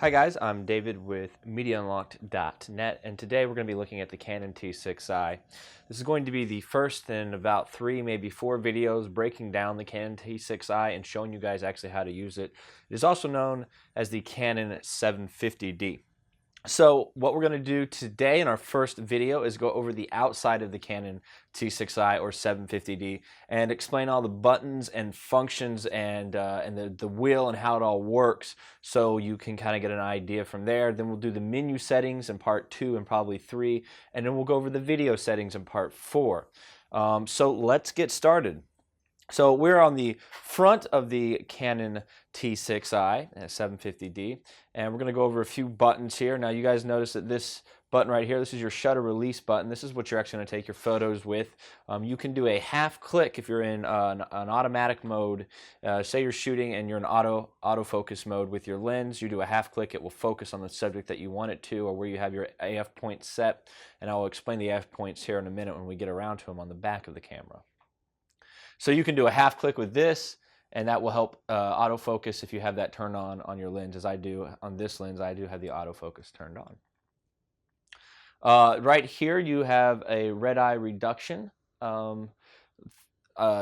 Hi guys, I'm David with MediaUnlocked.net, and today we're going to be looking at the Canon T6I. This is going to be the first in about 3, maybe 4 videos breaking down the Canon T6I and showing you guys actually how to use it. It is also known as the Canon 750D. So what we're going to do today in our first video is go over the outside of the Canon T6I or 750D and explain all the buttons and functions and the wheel and how it all works, so you can kind of get an idea from there. Then we'll do the menu settings in part 2 and probably 3, and then we'll go over the video settings in part 4. So let's get started. So we're on the front of the Canon T6I 750D, and we're going to go over a few buttons here. Now you guys notice that this button right here, this is your shutter release button. This is what you're actually going to take your photos with. You can do a half click if you're in an automatic mode. Say you're shooting and you're in autofocus mode with your lens. You do a half click, it will focus on the subject that you want it to, or where you have your AF points set. And I will explain the AF points here in a minute when we get around to them on the back of the camera. So you can do a half click with this, and that will help autofocus if you have that turned on your lens, as I do on this lens. I do have the autofocus turned on. Right here you have a red eye reduction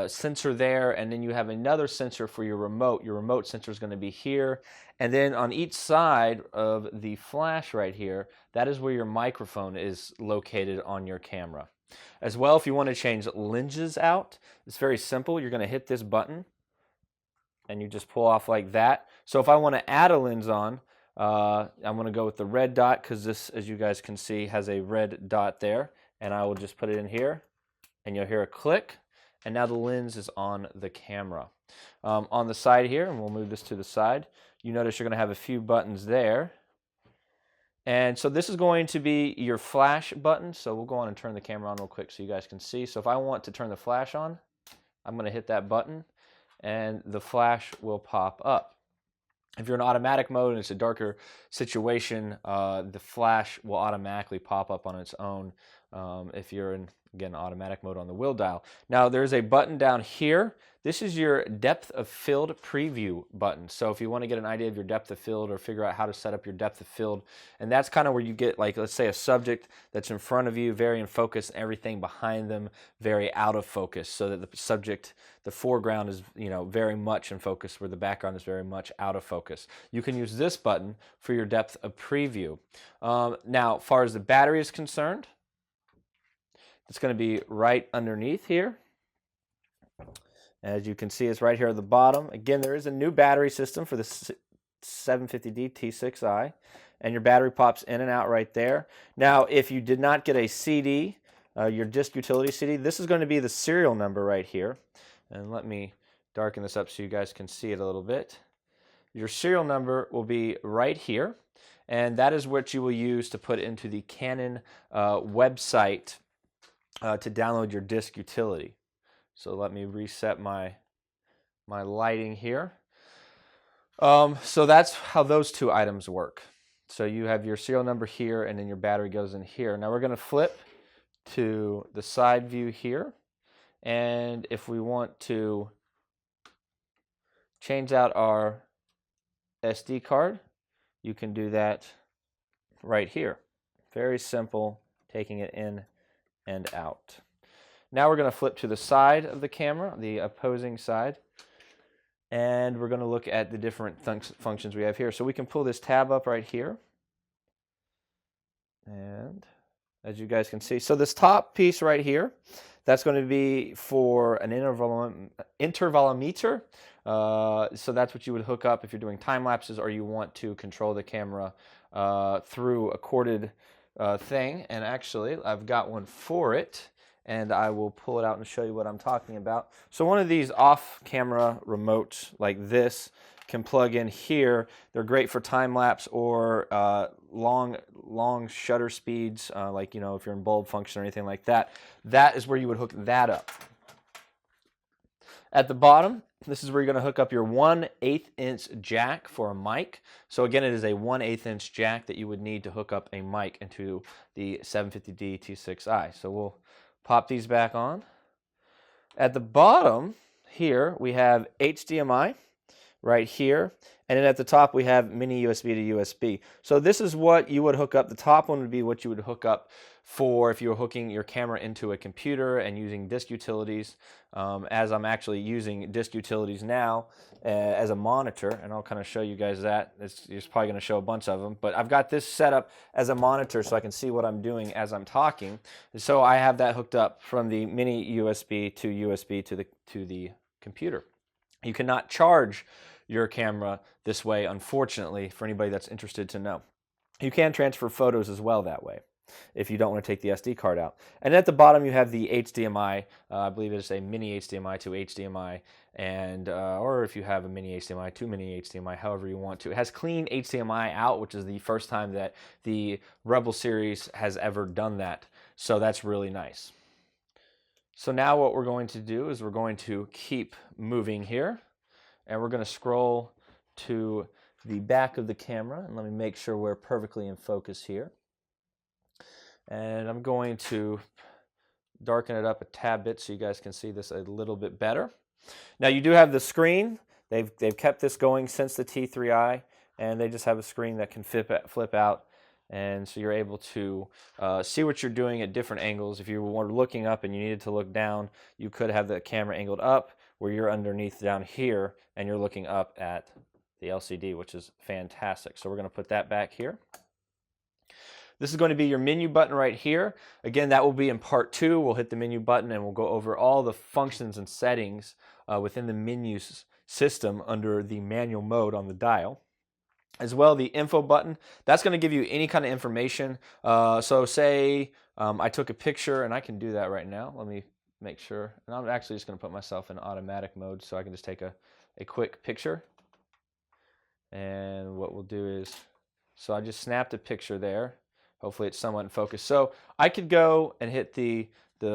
sensor there, and then you have another sensor for your remote. Your remote sensor is going to be here, and then on each side of the flash right here, that is where your microphone is located on your camera. As well, if you want to change lenses out, it's very simple. You're going to hit this button and you just pull off like that. So if I want to add a lens on, I'm going to go with the red dot, because this, as you guys can see, has a red dot there, and I will just put it in here and you'll hear a click, and now the lens is on the camera. On the side here, and we'll move this to the side, you notice you're going to have a few buttons there. And so this is going to be your flash button. So we'll go on and turn the camera on real quick so you guys can see. So if I want to turn the flash on, I'm going to hit that button and the flash will pop up. If you're in automatic mode and it's a darker situation, the flash will automatically pop up on its own if you're in, again, automatic mode on the wheel dial. Now there's a button down here. This is your depth of field preview button. So if you want to get an idea of your depth of field or figure out how to set up your depth of field, and that's kind of where you get, like, let's say a subject that's in front of you, very in focus, and everything behind them very out of focus, so that the subject, the foreground is, very much in focus, where the background is very much out of focus. You can use this button for your depth of preview. Now, as far as the battery is concerned, it's going to be right underneath here. As you can see, it's right here at the bottom. Again, there is a new battery system for the 750D T6I, and your battery pops in and out right there. Now, if you did not get a CD, your disc utility CD, this is going to be the serial number right here. And let me darken this up so you guys can see it a little bit. Your serial number will be right here, and that is what you will use to put into the Canon website to download your disc utility. So let me reset my lighting here. So that's how those two items work. So you have your serial number here, and then your battery goes in here. Now we're going to flip to the side view here, and if we want to change out our SD card, you can do that right here. Very simple, taking it in and out. Now we're going to flip to the side of the camera, the opposing side, and we're going to look at the different functions we have here. So we can pull this tab up right here, and as you guys can see, so this top piece right here, that's going to be for an intervalometer. So that's what you would hook up if you're doing time lapses or you want to control the camera through a corded thing. And actually, I've got one for it, and I will pull it out and show you what I'm talking about. So one of these off-camera remotes like this can plug in here. They're great for time lapse or long shutter speeds, like, if you're in bulb function or anything like that. That is where you would hook that up. At the bottom, this is where you're going to hook up your 1/8 inch jack for a mic. So again, it is a 1/8 inch jack that you would need to hook up a mic into the 750D T6I. So we'll pop these back on. At the bottom here, we have HDMI right here, And then at the top we have mini USB to USB. So this is what you would hook up. The top one would be what you would hook up for if you were hooking your camera into a computer and using disk utilities, as I'm actually using disk utilities now as a monitor, and I'll kind of show you guys that. It's probably going to show a bunch of them, but I've got this set up as a monitor so I can see what I'm doing as I'm talking. So I have that hooked up from the mini USB to the computer. You cannot charge your camera this way, unfortunately, for anybody that's interested to know. You can transfer photos as well that way if you don't want to take the SD card out. And at the bottom you have the HDMI. I believe it's a mini HDMI to HDMI, and or if you have a mini HDMI to mini HDMI, however you want to. It has clean HDMI out, which is the first time that the Rebel series has ever done that. So that's really nice. So now what we're going to do is we're going to keep moving here, and we're going to scroll to the back of the camera, and let me make sure we're perfectly in focus here. And I'm going to darken it up a tad bit so you guys can see this a little bit better. Now you do have the screen. They've kept this going since the T6I, and they just have a screen that can flip out, and so you're able to see what you're doing at different angles. If you were looking up and you needed to look down, you could have the camera angled up where you're underneath down here and you're looking up at the LCD, which is fantastic. So we're going to put that back here. This is going to be your menu button right here. Again, that will be in part 2. We'll hit the menu button and we'll go over all the functions and settings within the menu system under the manual mode on the dial. As well, the info button, that's going to give you any kind of information. So say I took a picture, and I can do that right now. Let me make sure. And I'm actually just going to put myself in automatic mode so I can just take a quick picture. And what we'll do is, so I just snapped a picture there. Hopefully it's somewhat in focus. So I could go and hit the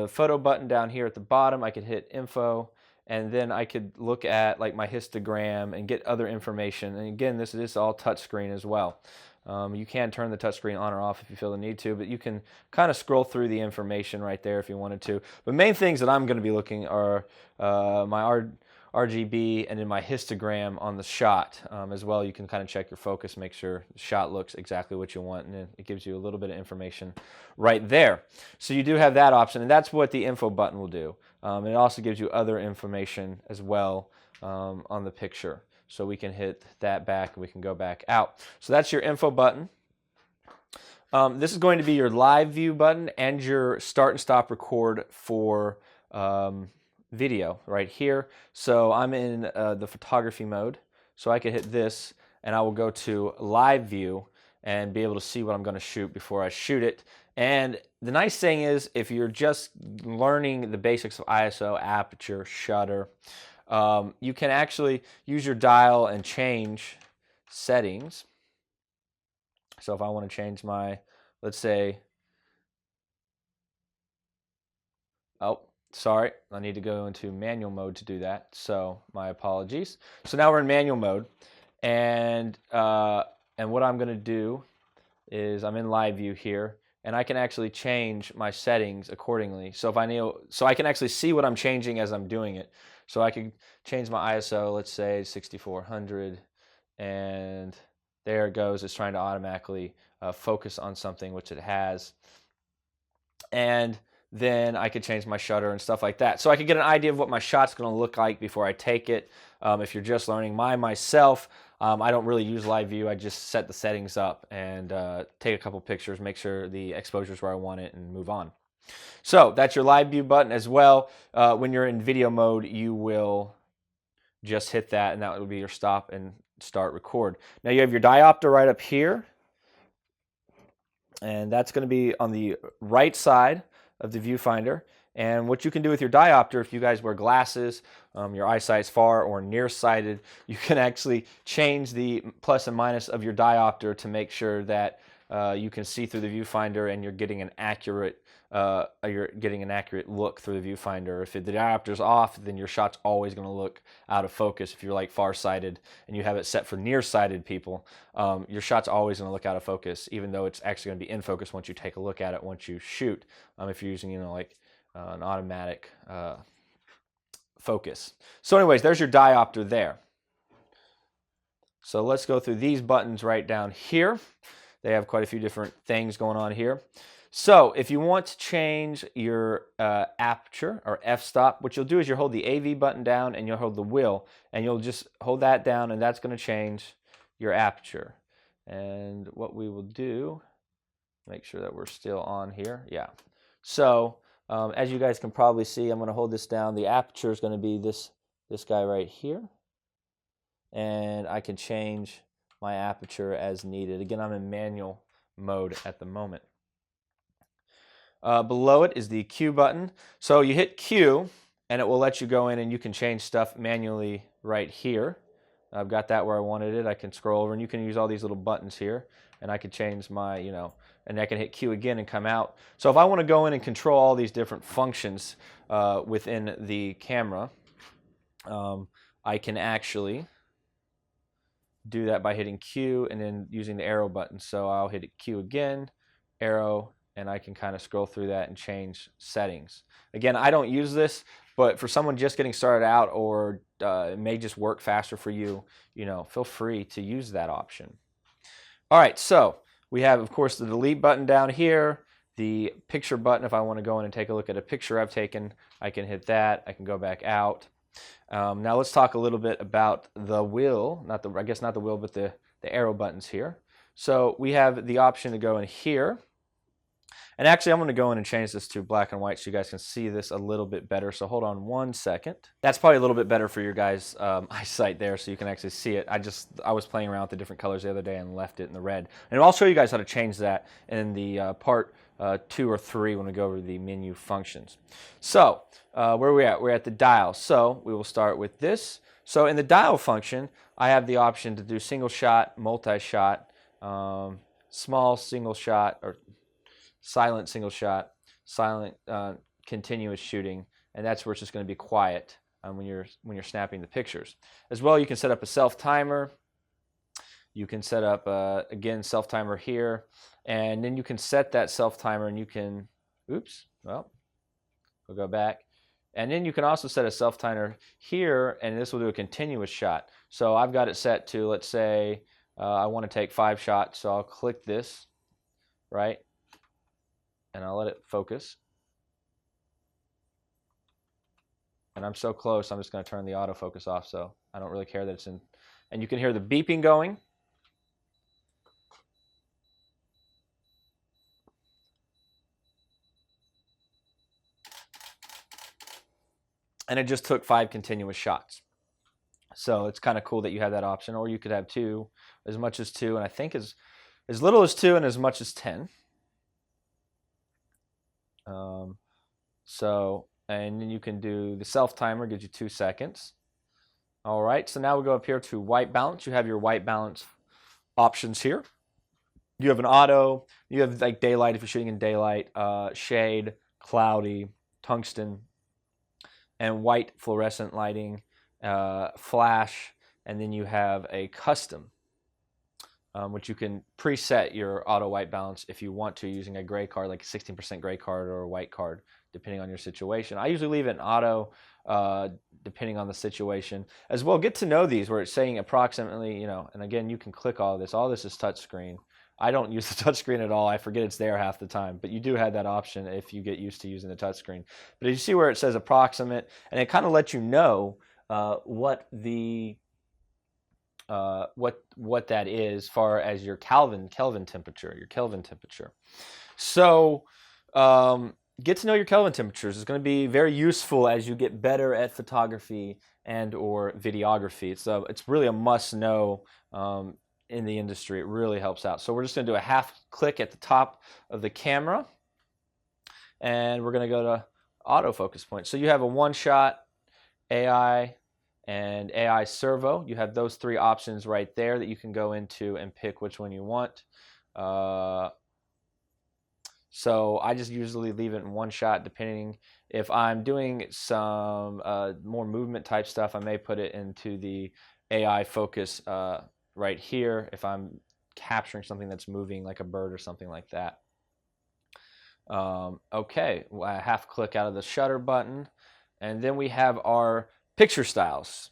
photo button down here at the bottom. I could hit info, and then I could look at like my histogram and get other information. And again, this is all touchscreen as well. You can turn the touchscreen on or off if you feel the need to, but you can kind of scroll through the information right there if you wanted to. But main things that I'm going to be looking are my RGB and then my histogram on the shot. As well, you can kind of check your focus, make sure the shot looks exactly what you want, and then it gives you a little bit of information right there. So you do have that option, and that's what the info button will do. And it also gives you other information as well on the picture. So we can hit that back and we can go back out. So that's your info button. This is going to be your live view button and your start and stop record for video right here. So I'm in the photography mode, so I can hit this and I will go to live view and be able to see what I'm going to shoot before I shoot it. And the nice thing is, if you're just learning the basics of ISO, aperture, shutter, you can actually use your dial and change settings. So if I want to change my, let's say, oh, sorry, I need to go into manual mode to do that, so my apologies. So now we're in manual mode, and what I'm going to do is I'm in live view here, and I can actually change my settings accordingly. So if I need, so I can actually see what I'm changing as I'm doing it. So I can change my ISO, let's say 6400, and there it goes. It's trying to automatically focus on something, which it has. And then I could change my shutter and stuff like that. So I could get an idea of what my shot's going to look like before I take it. If you're just learning myself, I don't really use live view. I just set the settings up and take a couple pictures, make sure the exposure's where I want it, and move on. So that's your live view button as well. When you're in video mode, you will just hit that, and that will be your stop and start record. Now you have your diopter right up here, and that's going to be on the right side of the viewfinder. And what you can do with your diopter, if you guys wear glasses, your eyesight's far or nearsighted, you can actually change the plus and minus of your diopter to make sure that you can see through the viewfinder and you're getting an accurate look through the viewfinder. If the diopter's off, then your shot's always going to look out of focus. If you're like farsighted and you have it set for nearsighted people, your shot's always going to look out of focus, even though it's actually going to be in focus once you take a look at it, once you shoot, if you're using, like an automatic focus. So anyways, there's your diopter there. So let's go through these buttons right down here. They have quite a few different things going on here. So if you want to change your aperture or f-stop, what you'll do is you'll hold the AV button down and you'll hold the wheel, and you'll just hold that down, and that's going to change your aperture. And what we will do, make sure that we're still on here. Yeah. So as you guys can probably see, I'm going to hold this down. The aperture is going to be this guy right here, and I can change my aperture as needed. Again, I'm in manual mode at the moment. Below it is the Q button. So you hit Q and it will let you go in and you can change stuff manually right here. I've got that where I wanted it. I can scroll over and you can use all these little buttons here, and I can change my, and I can hit Q again and come out. So if I want to go in and control all these different functions within the camera, I can actually do that by hitting Q and then using the arrow button. So I'll hit Q again, arrow, and I can kind of scroll through that and change settings. Again, I don't use this, but for someone just getting started out, or it may just work faster for you, feel free to use that option. All right, so we have, of course, the delete button down here, the picture button. If I want to go in and take a look at a picture I've taken, I can hit that. I can go back out. Now let's talk a little bit about the wheel, I guess not the wheel, but the arrow buttons here. So we have the option to go in here. And actually, I'm going to go in and change this to black and white so you guys can see this a little bit better. So hold on one second. That's probably a little bit better for your guys' eyesight there, so you can actually see it. I was playing around with the different colors the other day and left it in the red. And I'll show you guys how to change that in the part 2 or 3 when we go over the menu functions. So where are we at? We're at the dial. So we will start with this. So in the dial function, I have the option to do single shot, multi-shot, small single shot, or silent single shot, silent continuous shooting, and that's where it's just going to be quiet when you're snapping the pictures. As well, you can set up a self timer. You can set up again self timer here, and then you can set that self timer, and you can, we'll go back, and then you can also set a self timer here, and this will do a continuous shot. So I've got it set to, let's say I want to take 5 shots, so I'll click this, right? And I'll let it focus. And I'm so close, I'm just going to turn the autofocus off, so I don't really care that it's in. And you can hear the beeping going. And it just took 5 continuous shots. So it's kind of cool that you have that option, or you could have 2, as much as 2, and I think as little as 2 and as much as 10. And then you can do the self timer, gives you 2 seconds. All right, so now we go up here to white balance. You have your white balance options here. You have an auto, you have like daylight if you're shooting in daylight, shade, cloudy, tungsten, and white fluorescent lighting, flash, and then you have a custom, which you can preset your auto white balance if you want to, using a gray card, like a 16% gray card or a white card, depending on your situation. I usually leave it in auto, depending on the situation. As well, get to know these where it's saying approximately, and again, you can click all this. All this is touchscreen. I don't use the touchscreen at all. I forget it's there half the time, but you do have that option if you get used to using the touchscreen. But you see where it says approximate, and it kind of lets you know what the what that is, far as your Kelvin temperature, So get to know your Kelvin temperatures. It's going to be very useful as you get better at photography and or videography. It's really a must know in the industry. It really helps out. So we're just going to do a half click at the top of the camera, and we're going to go to autofocus point. So you have a one shot, AI, and AI servo. You have those 3 options right there that you can go into and pick which one you want. So I just usually leave it in one shot, depending if I'm doing some more movement type stuff. I may put it into the AI focus right here if I'm capturing something that's moving, like a bird or something like that. Okay, I half click out of the shutter button, and then we have our picture styles.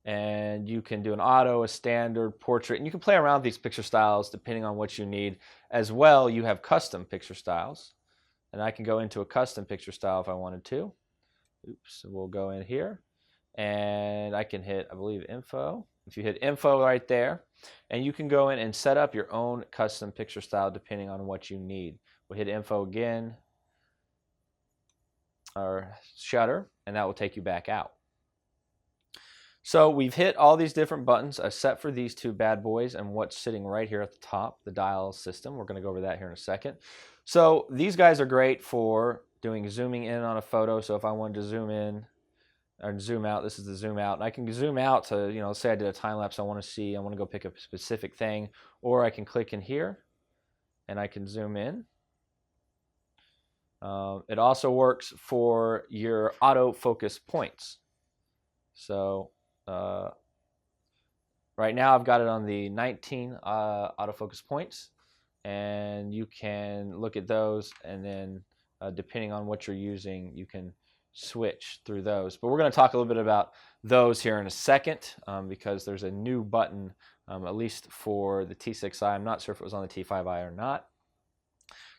and you can do an auto, a standard, portrait, and you can play around with these picture styles depending on what you need. As well, you have custom picture styles, and I can go into a custom picture style if I wanted to. Oops, we'll go in here, and I can hit, I believe, info. If you hit info right there, and you can go in and set up your own custom picture style depending on what you need. We'll hit info again, or shutter, and that will take you back out. So we've hit all these different buttons except for these two bad boys and what's sitting right here at the top, the dial system. We're going to go over that here in a second. So these guys are great for doing zooming in on a photo. So if I wanted to zoom in or zoom out, this is the zoom out. And I can zoom out to, you know, say I did a time lapse, I want to go pick a specific thing, or I can click in here and I can zoom in. It also works for your autofocus points. So right now I've got it on the 19 autofocus points, and you can look at those, and then depending on what you're using, you can switch through those. But we're going to talk a little bit about those here in a second, because there's a new button, at least for the T6i. I'm not sure if it was on the T5i or not.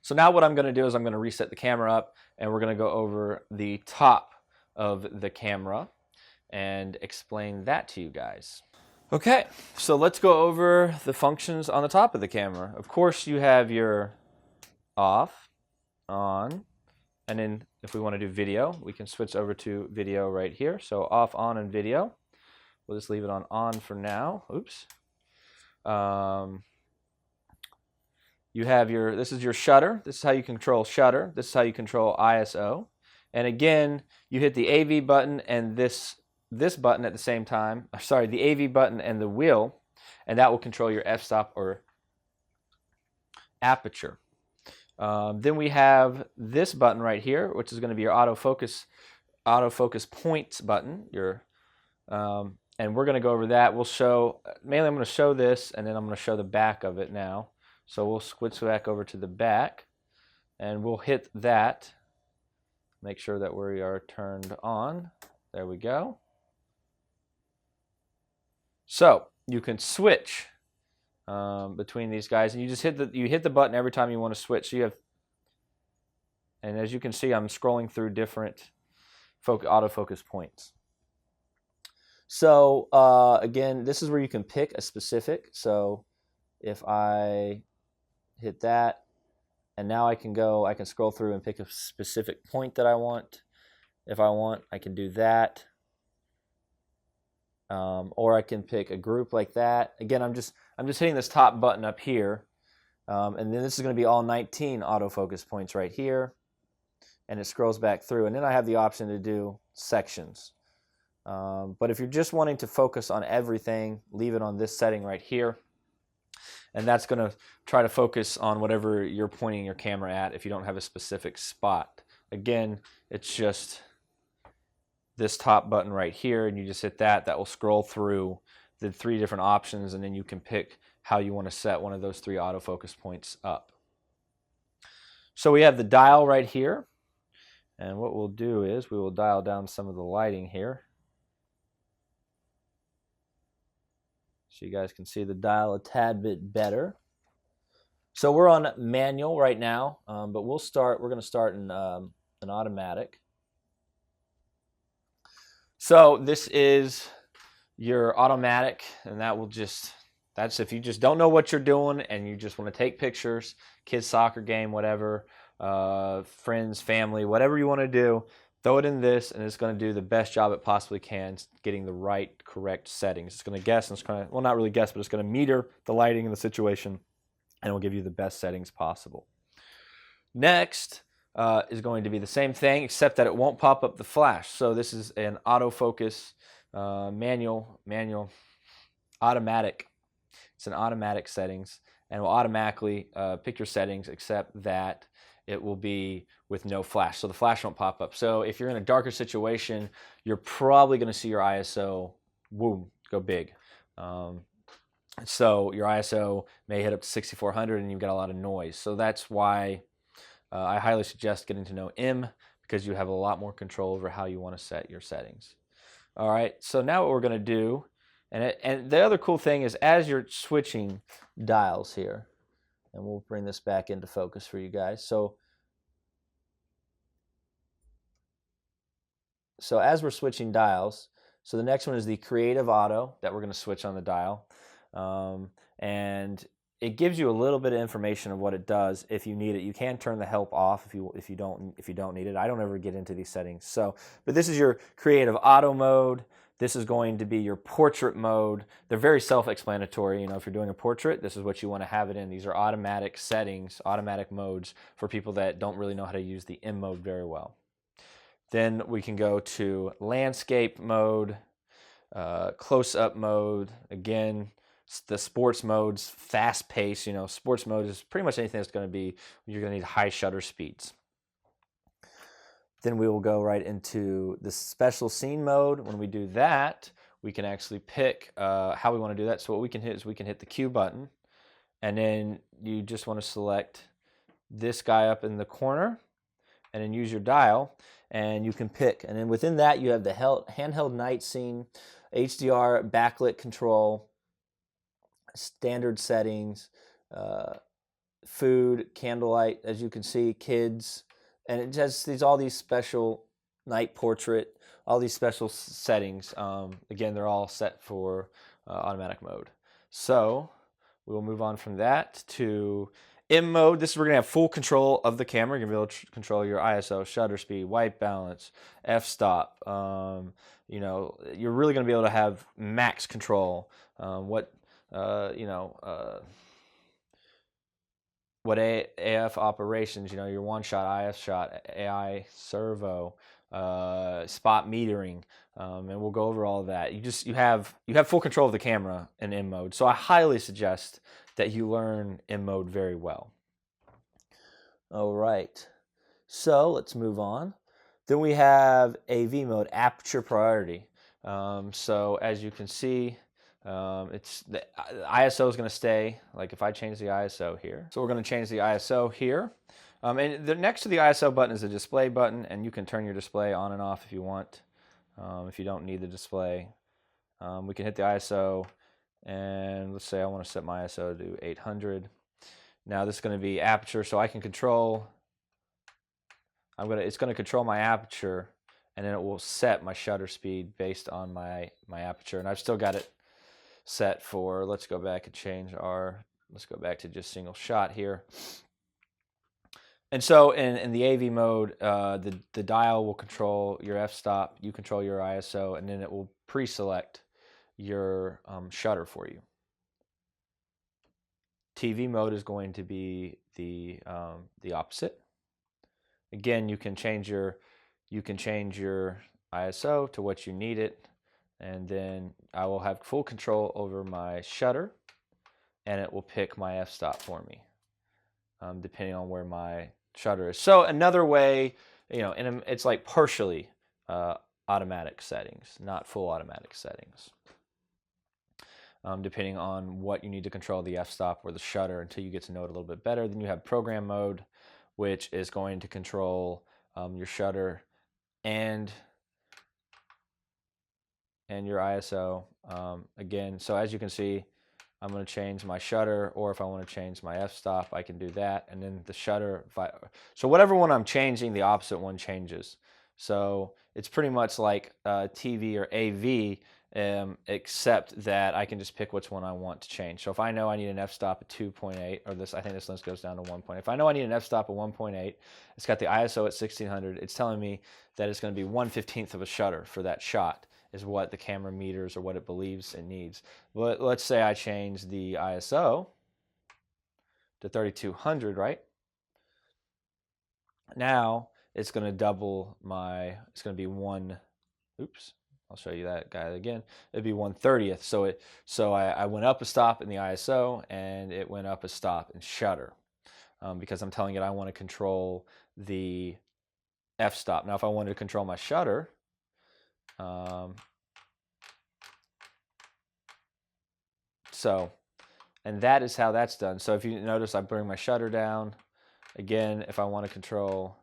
So now what I'm going to do is I'm going to reset the camera up, and we're going to go over the top of the camera and explain that to you guys. Okay, so let's go over the functions on the top of the camera. Of course, you have your off, on, and then if we want to do video, we can switch over to video right here. So off, on, and video. We'll just leave it on for now. Oops. You have your, this is your shutter. This is how you control shutter. This is how you control ISO. And again, you hit the AV button and this button at the same time. Sorry, the AV button and the wheel, and that will control your f-stop or aperture. Then we have this button right here, which is going to be your autofocus points button. And we're going to go over that. We'll show, mainly I'm going to show this, and then I'm going to show the back of it now. So we'll switch back over to the back, and we'll hit that. Make sure that we are turned on. There we go. So you can switch between these guys, and you just hit the button every time you want to switch. So you have, and as you can see, I'm scrolling through different autofocus points. So again, this is where you can pick a specific. So if I hit that, and now I can scroll through and pick a specific point that I want. If I want, I can do that. Or I can pick a group like that. Again, I'm just hitting this top button up here, and then this is going to be all 19 autofocus points right here, and it scrolls back through, and then I have the option to do sections. But if you're just wanting to focus on everything, leave it on this setting right here, and that's going to try to focus on whatever you're pointing your camera at if you don't have a specific spot. Again, it's just this top button right here, and you just hit that. That will scroll through the 3 different options, and then you can pick how you want to set one of those 3 autofocus points up. So we have the dial right here, and what we'll do is we will dial down some of the lighting here, so you guys can see the dial a tad bit better. So we're on manual right now, but we're going to start in an automatic. So this is your automatic, and that's if you just don't know what you're doing and you just want to take pictures, kids' soccer game, whatever, friends, family, whatever you want to do, throw it in this, and it's going to do the best job it possibly can getting the right, correct settings. It's going to guess, and it's going to, well, not really guess, but it's going to meter the lighting in the situation, and it will give you the best settings possible. Next is going to be the same thing, except that it won't pop up the flash. So this is an autofocus automatic. It's an automatic settings, and will automatically pick your settings, except that it will be with no flash. So the flash won't pop up. So if you're in a darker situation, you're probably going to see your ISO, boom, go big. So your ISO may hit up to 6400 and you've got a lot of noise. So that's why I highly suggest getting to know M, because you have a lot more control over how you want to set your settings. All right, so now what we're going to do, and the other cool thing is as you're switching dials here, and we'll bring this back into focus for you guys. So as we're switching dials, so the next one is the Creative Auto that we're going to switch on the dial. And it gives you a little bit of information of what it does if you need it. You can turn the help off if you don't need it. I don't ever get into these settings. So, but this is your Creative Auto mode. This is going to be your portrait mode. They're very self-explanatory. You know, if you're doing a portrait, this is what you want to have it in. These are automatic settings, automatic modes for people that don't really know how to use the M mode very well. Then we can go to landscape mode, close-up mode. Again, the sports modes, fast pace. You know, sports mode is pretty much anything that's going to be, you're going to need high shutter speeds. Then we will go right into the special scene mode. When we do that, we can actually pick how we want to do that. So what we can hit is we can hit the Q button, and then you just want to select this guy up in the corner, and then use your dial, and you can pick. And then within that, you have the handheld night scene, HDR, backlit control, standard settings, food, candlelight, as you can see, kids, and it has all these special night portrait, all these special settings. Again, they're all set for automatic mode. So we will move on from that to M mode. This is where we're going to have full control of the camera. You're going to be able to control your ISO, shutter speed, white balance, f-stop. You know, you're really going to be able to have max control. What AF operations, you know, your one-shot, IF shot, AI servo, spot metering, and we'll go over all of that. You have full control of the camera in M mode. So I highly suggest that you learn M mode very well. All right, so let's move on. Then we have AV mode, aperture priority. So as you can see, it's the ISO is going to stay. Like if I change the ISO here, so we're going to change the ISO here. And next to the ISO button is a display button, and you can turn your display on and off if you want. If you don't need the display, we can hit the ISO, and let's say I want to set my ISO to 800. Now this is going to be aperture, so I can control. It's going to control my aperture, and then it will set my shutter speed based on my aperture, and I've still got it set for. Let's go back and change let's go back to just single shot here. And so in the AV mode, the dial will control your f-stop, you control your ISO, and then it will pre-select your shutter for you. TV mode is going to be the opposite. Again, you can change your ISO to what you need it, and then I will have full control over my shutter, and it will pick my f-stop for me, depending on where my shutter is. So another way, you know, it's like partially automatic settings, not full automatic settings. Depending on what you need to control the f-stop or the shutter until you get to know it a little bit better. Then you have program mode, which is going to control your shutter and your ISO. Again, so as you can see, I'm going to change my shutter, or if I want to change my f-stop, I can do that. And then the shutter, so whatever one I'm changing, the opposite one changes. So it's pretty much like TV or AV, except that I can just pick which one I want to change. So if I know I need an f-stop at 2.8, or I think this lens goes down to 1.8. If I know I need an f-stop at 1.8, it's got the ISO at 1600. It's telling me that it's going to be 1/15 of a shutter for that shot, is what the camera meters or what it believes it needs. But let's say I change the ISO to 3200, right? Now it's going to double it's going to be I'll show you that guy again. It'd be 1/30th. So I went up a stop in the ISO, and it went up a stop in shutter, because I'm telling it I want to control the f-stop. Now if I wanted to control my shutter, and that is how that's done. So if you notice, I bring my shutter down. Again, if I want to control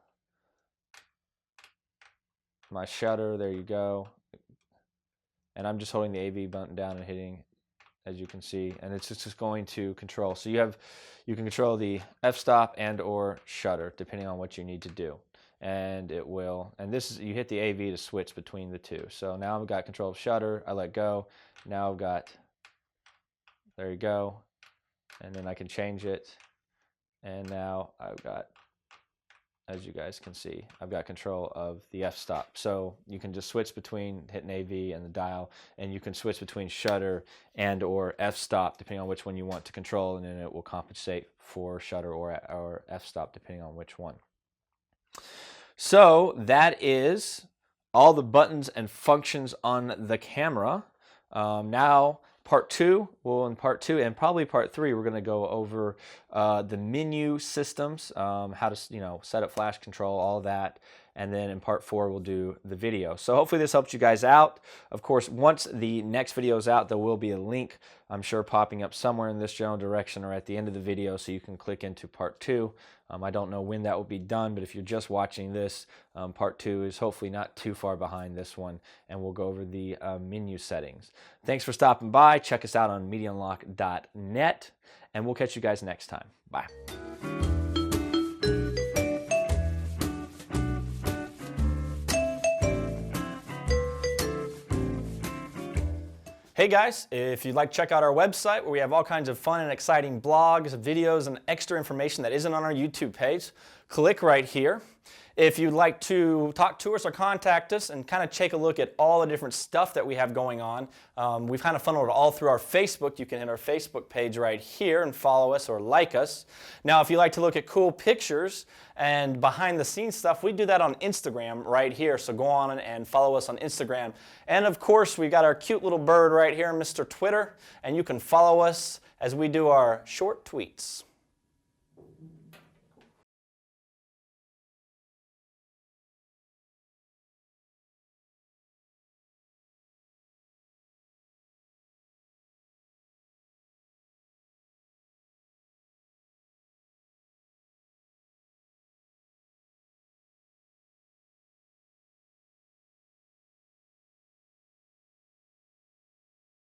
my shutter, there you go. and I'm just holding the AV button down and hitting, as you can see, and it's just going to control. So you can control the f-stop and or shutter depending on what you need to do. And it will, and this is, you hit the AV to switch between the two. So now I've got control of shutter, I let go, now I've got, there you go, and then I can change it, and now I've got, as you guys can see, I've got control of the f-stop. So you can just switch between hitting AV and the dial, and you can switch between shutter and or f-stop depending on which one you want to control, and then it will compensate for shutter or f-stop depending on which one. So that is all the buttons and functions on the camera. Now part two, in part two and probably part three, we're going to go over the menu systems, how to set up flash control, all that. And then in part four, we'll do the video. So hopefully this helps you guys out. Of course, once the next video is out, there will be a link, I'm sure, popping up somewhere in this general direction or at the end of the video, so you can click into part two. I don't know when that will be done, but if you're just watching this, part two is hopefully not too far behind this one, and we'll go over the menu settings. Thanks for stopping by. Check us out on MediaUnlock.net, and we'll catch you guys next time. Bye. Hey guys, if you'd like to check out our website where we have all kinds of fun and exciting blogs, videos, and extra information that isn't on our YouTube page, click right here. If you'd like to talk to us or contact us and kind of take a look at all the different stuff that we have going on, we've kind of funneled it all through our Facebook. You can hit our Facebook page right here and follow us or like us. Now, if you like to look at cool pictures and behind the scenes stuff, we do that on Instagram right here. So go on and follow us on Instagram. And of course, we got our cute little bird right here, Mr. Twitter, and you can follow us as we do our short tweets.